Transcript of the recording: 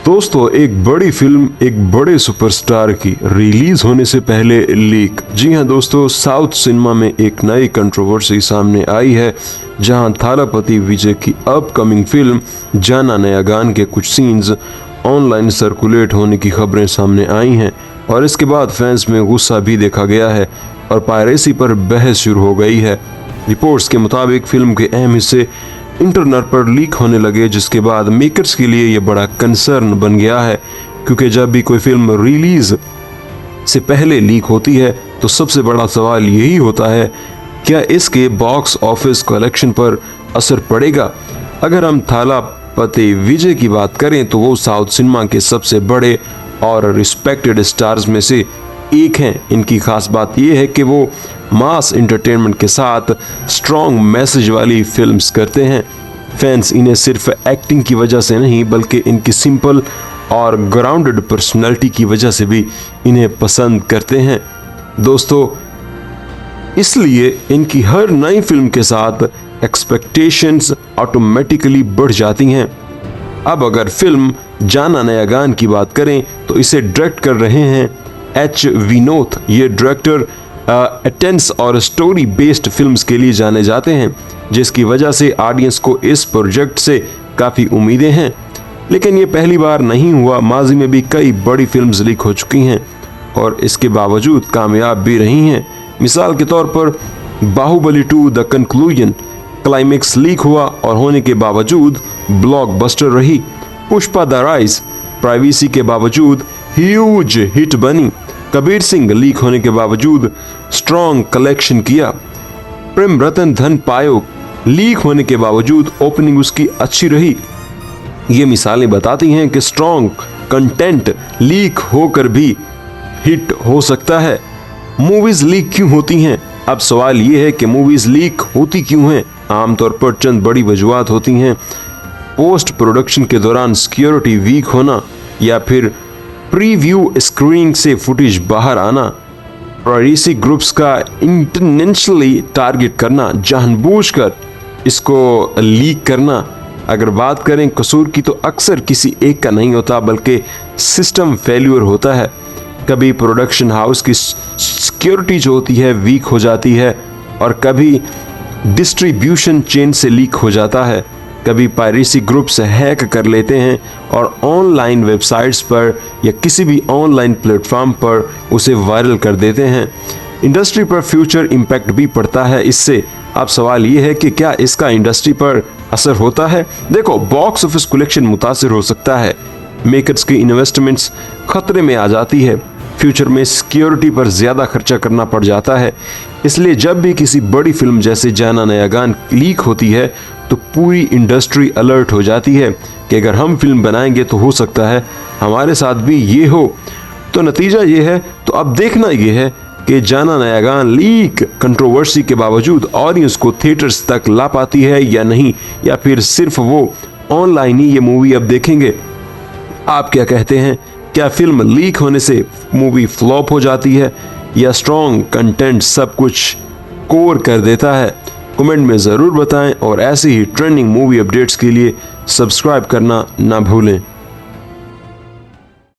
दोस्तों, एक बड़ी फिल्म एक बड़े सुपरस्टार की रिलीज होने से पहले लीक। जी हां दोस्तों, साउथ सिनेमा में एक नई कंट्रोवर्सी सामने आई है, जहां थालापति विजय की अपकमिंग फिल्म जाना नया गान के कुछ सीन्स ऑनलाइन सर्कुलेट होने की खबरें सामने आई हैं और इसके बाद फैंस में गुस्सा भी देखा गया है और पायरेसी पर बहस शुरू हो गई है। रिपोर्ट्स के मुताबिक फिल्म के अहम हिस्से इंटरनेट पर लीक होने लगे, जिसके बाद मेकर्स के लिए यह बड़ा कंसर्न बन गया है, क्योंकि जब भी कोई फिल्म रिलीज से पहले लीक होती है तो सबसे बड़ा सवाल यही होता है, क्या इसके बॉक्स ऑफिस कलेक्शन पर असर पड़ेगा। अगर हम थालापति विजय की बात करें तो वो साउथ सिनेमा के सबसे बड़े और रिस्पेक्टेड स्टार्स में से एक हैं। इनकी खास बात यह है कि वो मास एंटरटेनमेंट के साथ स्ट्रॉन्ग मैसेज वाली फिल्म्स करते हैं। फैंस इन्हें सिर्फ एक्टिंग की वजह से नहीं, बल्कि इनकी सिंपल और ग्राउंडेड पर्सनालिटी की वजह से भी इन्हें पसंद करते हैं। दोस्तों, इसलिए इनकी हर नई फिल्म के साथ एक्सपेक्टेशंस ऑटोमेटिकली बढ़ जाती हैं। अब अगर फिल्म जाना नया गान की बात करें तो इसे डायरेक्ट कर रहे हैं एच विनोद। ये डायरेक्टर टेंस और स्टोरी बेस्ड फिल्म्स के लिए जाने जाते हैं, जिसकी वजह से ऑडियंस को इस प्रोजेक्ट से काफ़ी उम्मीदें हैं। लेकिन ये पहली बार नहीं हुआ, माजी में भी कई बड़ी फिल्म्स लीक हो चुकी हैं और इसके बावजूद कामयाब भी रही हैं। मिसाल के तौर पर Baahubali 2 the conclusion climax leak हुआ और होने के बावजूद ब्लॉकबस्टर रही। पुष्पा द राइज प्राइवेसी के बावजूद ह्यूज हिट बनी। कबीर सिंह लीक होने के बावजूद स्ट्रॉन्ग कलेक्शन किया। प्रेम रतन धन पायो लीक होने के बावजूद ओपनिंग उसकी अच्छी रही। ये मिसालें बताती हैं कि स्ट्रॉन्ग कंटेंट लीक होकर भी हिट हो सकता है। मूवीज लीक क्यों होती हैं? अब सवाल ये है कि मूवीज लीक होती क्यों हैं? आमतौर पर चंद बड़ी वजूहात होती हैं। पोस्ट प्रोडक्शन के दौरान सिक्योरिटी वीक होना, या फिर प्रीव्यू स्क्रीनिंग से फुटेज बाहर आना, प्राइवेसी ग्रुप्स का इंटेंशनली टारगेट करना, जानबूझकर इसको लीक करना। अगर बात करें कसूर की तो अक्सर किसी एक का नहीं होता, बल्कि सिस्टम फेल्यूर होता है। कभी प्रोडक्शन हाउस की सिक्योरिटी जो होती है वीक हो जाती है और कभी डिस्ट्रीब्यूशन चेन से लीक हो जाता है। कभी पायरेसी ग्रुप्स हैक कर लेते हैं और ऑनलाइन वेबसाइट्स पर या किसी भी ऑनलाइन प्लेटफॉर्म पर उसे वायरल कर देते हैं। इंडस्ट्री पर फ्यूचर इम्पैक्ट भी पड़ता है इससे। अब सवाल ये है कि क्या इसका इंडस्ट्री पर असर होता है? देखो, बॉक्स ऑफिस कलेक्शन मुतासिर हो सकता है, मेकर्स की इन्वेस्टमेंट्स खतरे में आ जाती है, फ्यूचर में सिक्योरिटी पर ज़्यादा खर्चा करना पड़ जाता है। इसलिए जब भी किसी बड़ी फिल्म जैसे जाना नया गान लीक होती है तो पूरी इंडस्ट्री अलर्ट हो जाती है कि अगर हम फिल्म बनाएंगे तो हो सकता है हमारे साथ भी ये हो। तो नतीजा ये है, तो अब देखना ये है कि जाना नया गान लीक कंट्रोवर्सी के बावजूद ऑडियंस को थिएटर्स तक ला पाती है या नहीं, या फिर सिर्फ वो ऑनलाइन ही ये मूवी अब देखेंगे। आप क्या कहते हैं? क्या फिल्म लीक होने से मूवी फ्लॉप हो जाती है या स्ट्रॉन्ग कंटेंट सब कुछ कोर कर देता है? कमेंट में ज़रूर बताएं और ऐसे ही ट्रेंडिंग मूवी अपडेट्स के लिए सब्सक्राइब करना ना भूलें।